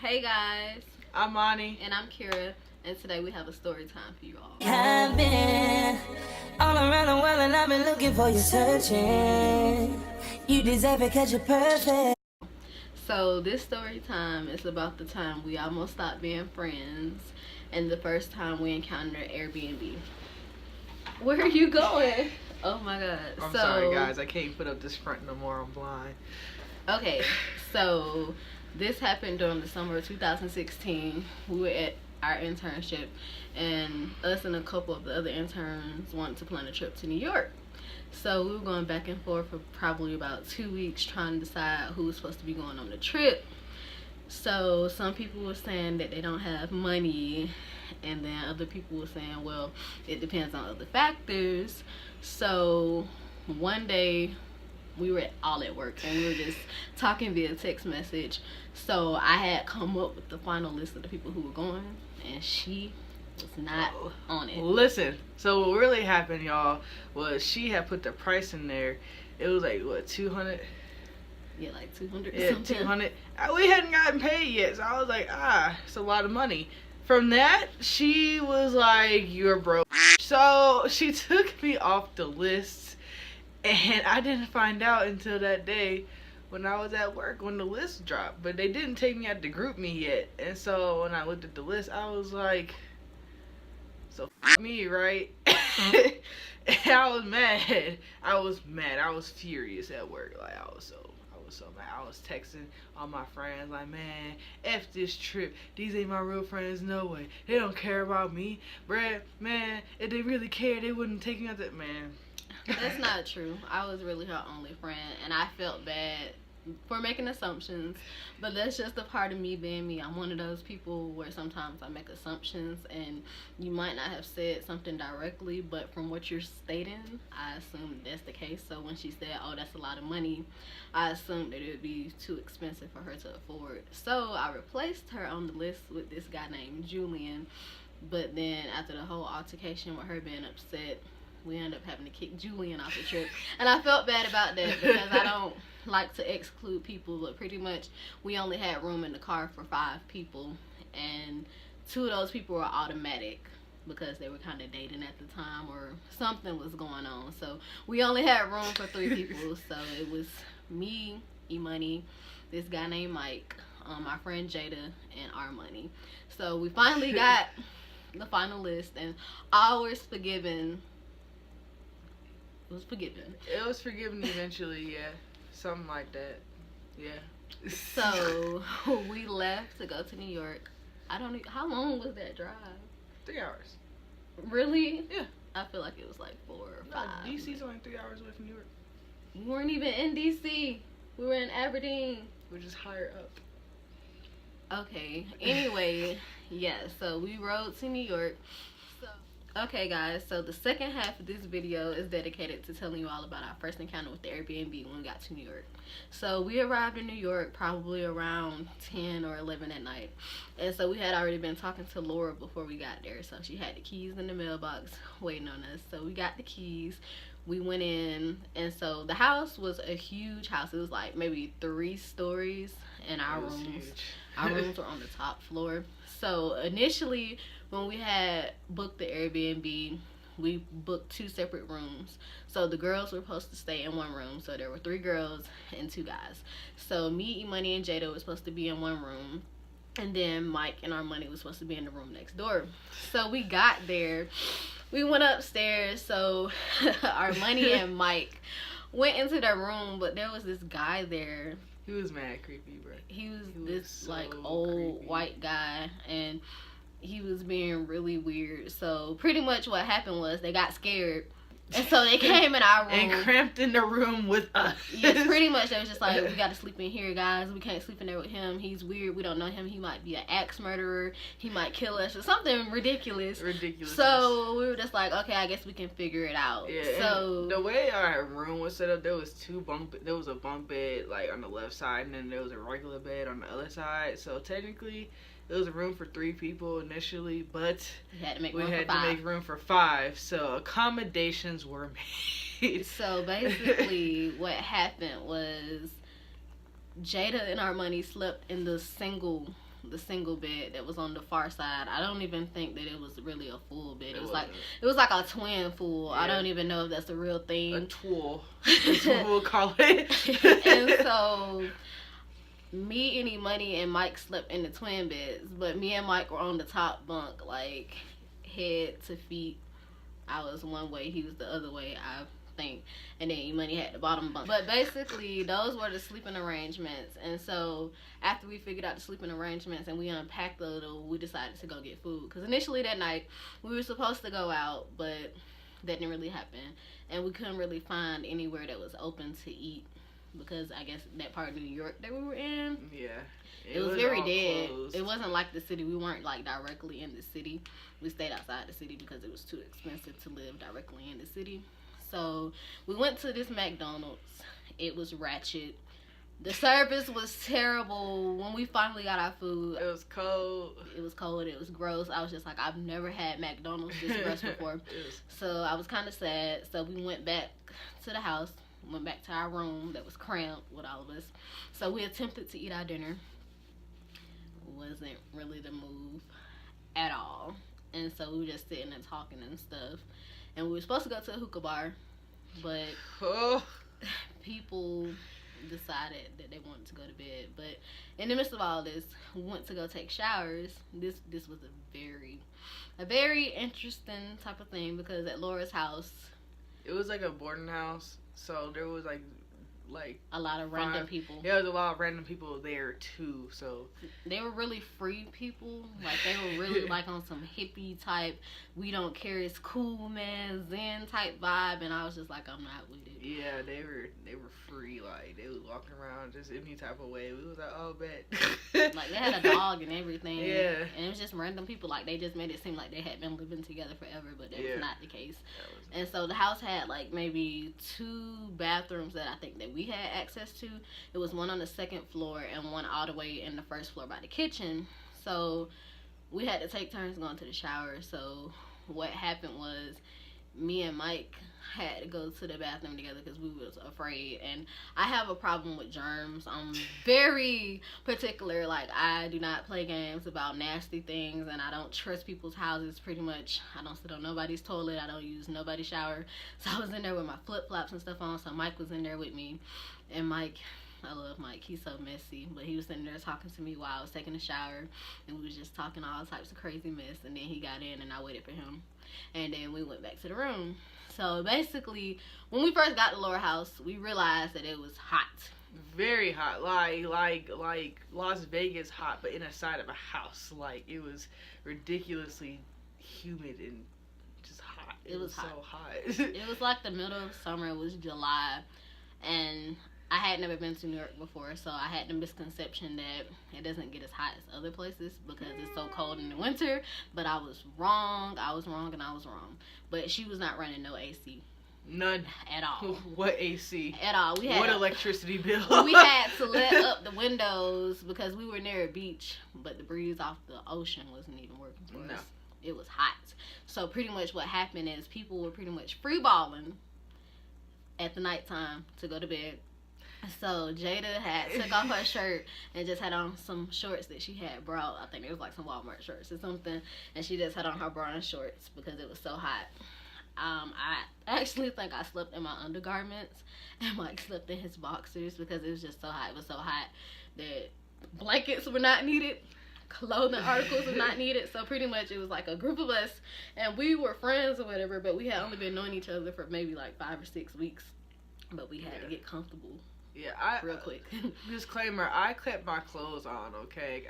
Hey guys, I'm Ani. and I'm Kira, and today we have a story time for you all. I've been all around the world and I've been looking for you, searching. You deserve it 'cause you're perfect. So this story time is about the time we almost stopped being friends and the first time we encountered Air BnB. Where are you going? Oh my god. I'm sorry guys, I can't put up this front no more, I'm blind. Okay, so this happened during the summer of 2016. We were at our internship, and us and a couple of the other interns wanted to plan a trip to New York. So we were going back and forth for probably about 2 weeks trying to decide who was supposed to be going on the trip. So some people were saying that they don't have money, and then other people were saying, well, it depends on other factors. So one day we were all at work and we were just talking via text message. So I had come up with the final list of the people who were going, and she was not on it. Listen, so what really happened, y'all, was she had put the price in there. It was like, what, 200? Yeah, like 200 or Yeah, something. 200. We hadn't gotten paid yet, so I was like, it's a lot of money. From that, she was like, you're broke. So she took me off the list, and I didn't find out until that day when I was at work when the list dropped. But they didn't take me out to group me yet. And so when I looked at the list, I was like, so f me, right? And I was mad. I was furious at work. Like, I was so mad. I was texting all my friends like, man, F this trip. These ain't my real friends, no way. They don't care about me. Bruh, man, if they really cared, they wouldn't take me out that, man. That's not true. I was really her only friend, and I felt bad for making assumptions, but that's just a part of me being me. I'm one of those people where sometimes I make assumptions, and you might not have said something directly, but from what you're stating, I assume that's the case. So when she said, oh, that's a lot of money, I assumed that it would be too expensive for her to afford. So I replaced her on the list with this guy named Julian, but then after the whole altercation with her being upset, we ended up having to kick Julian off the trip. And I felt bad about that because I don't like to exclude people, but pretty much we only had room in the car for 5 people, and 2 of those people were automatic because they were kind of dating at the time or something was going on. So we only had room for 3 people. So it was me, E-Money, this guy named Mike, my friend Jada, and R-Money. So we finally got the final list, and all was forgiven. It was forgiven. It was forgiven eventually, yeah. Something like that. Yeah. So we left to go to New York. I don't even, how long was that drive? 3 hours. Really? Yeah. I feel like it was like 4 or 5. No, DC's only 3 hours away from New York. We weren't even in DC. We were in Aberdeen. We're just higher up. Okay. Anyway, yeah. So we rode to New York. Okay guys, so the second half of this video is dedicated to telling you all about our first encounter with the Airbnb when we got to New York. So we arrived in New York probably around 10 or 11 at night. And so we had already been talking to Laura before we got there. So she had the keys in the mailbox waiting on us. So we got the keys. We went in, and so the house was a huge house. It was like maybe 3 stories, and our rooms were on the top floor. So initially, when we had booked the Airbnb, we booked 2 separate rooms. So the girls were supposed to stay in one room. So there were 3 girls and 2 guys. So me, E-Money, and Jada were supposed to be in one room, and then Mike and R-Money was supposed to be in the room next door. So we got there. We went upstairs. So R-Money and Mike went into their room, but there was this guy there. He was mad creepy, bro. He was this so like old creepy white guy, and he was being really weird. So pretty much what happened was they got scared, and so they came in our room and cramped in the room with us. Yes, pretty much. They was just like, we gotta sleep in here, guys. We can't sleep in there with him. He's weird. We don't know him. He might be an axe murderer. He might kill us or something ridiculous. So we were just like, okay, I guess we can figure it out. Yeah. So the way our room was set up, there was a bunk bed like on the left side, and then there was a regular bed on the other side. So technically, there was a room for 3 people initially, but we had to make room for 5. So accommodations were made. So basically, what happened was Jada and R-Money slept in the single the single bed that was on the far side. I don't even think that it was really a full bed. It was like a twin full. Yeah. I don't even know if that's a real thing. A twirl. That's what we'll call it. And so me, Any Money, and Mike slept in the twin beds, but me and Mike were on the top bunk, like head to feet. I was one way, he was the other way, I think, and then Money had the bottom bunk. But basically, those were the sleeping arrangements. And so after we figured out the sleeping arrangements and we unpacked a little, we decided to go get food. Because initially that night we were supposed to go out, but that didn't really happen, and we couldn't really find anywhere that was open to eat, because I guess that part of New York that we were in, it was very dead. Closed. It wasn't like the city. We weren't like directly in the city. We stayed outside the city because it was too expensive to live directly in the city. So we went to this McDonald's. It was ratchet. The service was terrible. When we finally got our food, it was cold. It was cold. It was gross. I was just like, I've never had McDonald's this gross before. So I was kind of sad. So we went back to the house. Went back to our room that was cramped with all of us. So we attempted to eat our dinner. Wasn't really the move at all. And so we were just sitting and talking and stuff. And we were supposed to go to a hookah bar, but people decided that they wanted to go to bed. But in the midst of all this, we went to go take showers. This was a very interesting type of thing, because at Laura's house, it was like a boarding house, so there was like a lot of random people. Yeah, there was a lot of random people there too. So they were really free people. Like, they were really like on some hippie type, we don't care, it's cool, man, Zen type vibe. And I was just like, I'm not with it. Yeah, they were free. Like, they was walking around just any type of way. We was like, oh, bet. Like, they had a dog and everything. Yeah. And it was just random people. Like, they just made it seem like they had been living together forever, but that was not the case. And so the house had like maybe 2 bathrooms that I think that we had access to. It was one on the second floor and one all the way in the first floor by the kitchen. So we had to take turns going to the shower. So what happened was, me and Mike had to go to the bathroom together because we was afraid. And I have a problem with germs. I'm very particular. Like, I do not play games about nasty things, and I don't trust people's houses pretty much. I don't sit on nobody's toilet. I don't use nobody's shower. So I was in there with my flip-flops and stuff on. So Mike was in there with me. And Mike, I love Mike, he's so messy, but he was sitting there talking to me while I was taking a shower, and we was just talking all types of crazy mess. And then he got in and I waited for him, and then we went back to the room. So basically, when we first got to Laura house, we realized that it was hot. Very hot. Like Las Vegas hot, but inside of a house. Like, it was ridiculously humid and just hot. It was hot. So hot. It was like the middle of summer. It was July, and I had never been to New York before, so I had the misconception that it doesn't get as hot as other places because it's so cold in the winter. But I was wrong. But she was not running no AC. None. At all. What AC? At all. What electricity bill? We had to let up the windows because we were near a beach, but the breeze off the ocean wasn't even working for us. It was hot. So pretty much what happened is people were pretty much free balling at the nighttime to go to bed. So Jada had took off her shirt and just had on some shorts that she had brought. I think it was like some Walmart shorts or something. And she just had on her bra and shorts because it was so hot. I actually think I slept in my undergarments, and Mike slept in his boxers because it was just so hot. It was so hot that blankets were not needed. Clothing articles were not needed. So pretty much it was like a group of us, and we were friends or whatever, but we had only been knowing each other for maybe like 5 or 6 weeks. But we had to get comfortable. Yeah, real quick. Disclaimer, I kept my clothes on, okay?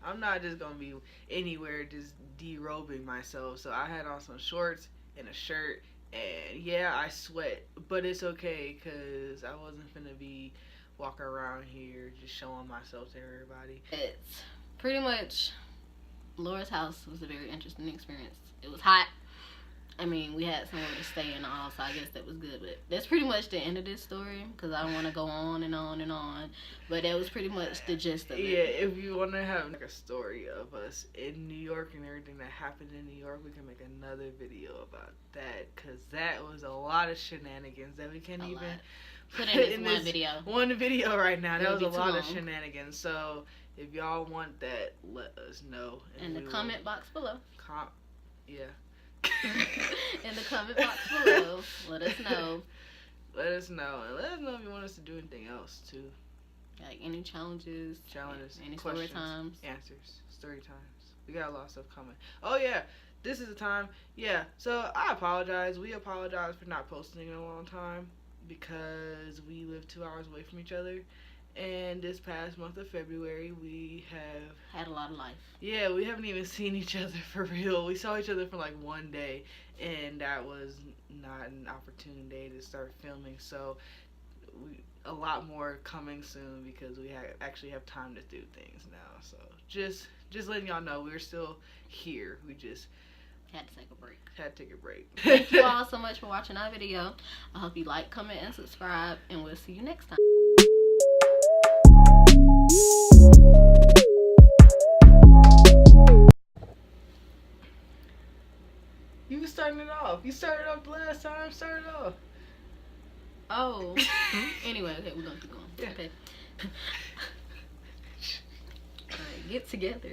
I'm not just gonna be anywhere just derobing myself. So I had on some shorts and a shirt, and yeah, I sweat, but it's okay because I wasn't gonna be walking around here just showing myself to everybody. It's pretty much, Laura's house was a very interesting experience. It was hot. I mean, we had somewhere to stay and all, so I guess that was good. But that's pretty much the end of this story, because I don't want to go on and on and on. But that was pretty much the gist of it. Yeah, if you want to have like a story of us in New York and everything that happened in New York, we can make another video about that, because that was a lot of shenanigans that we can't even put in this one video right now. That was a lot of shenanigans. So if y'all want that, let us know. In the comment box below. Yeah. In the comment box below, let us know. Let us know, and let us know if you want us to do anything else too. Like any challenges, any story times, story times. We got a lot of stuff coming. Oh yeah, this is the time. Yeah, so I apologize. We apologize for not posting in a long time because we live 2 hours away from each other. And this past month of February, we have had a lot of life. Yeah, we haven't even seen each other for real. We saw each other for like one day, and that was not an opportune day to start filming. So, a lot more coming soon because we actually have time to do things now. So, just letting y'all know we're still here. We just had to take a break. Thank you all so much for watching our video. I hope you like, comment, and subscribe, and we'll see you next time. You were starting it off. You started off the last time. Start it off. Oh. Anyway, okay, we're gonna keep going. Yeah. Okay. All right, get together.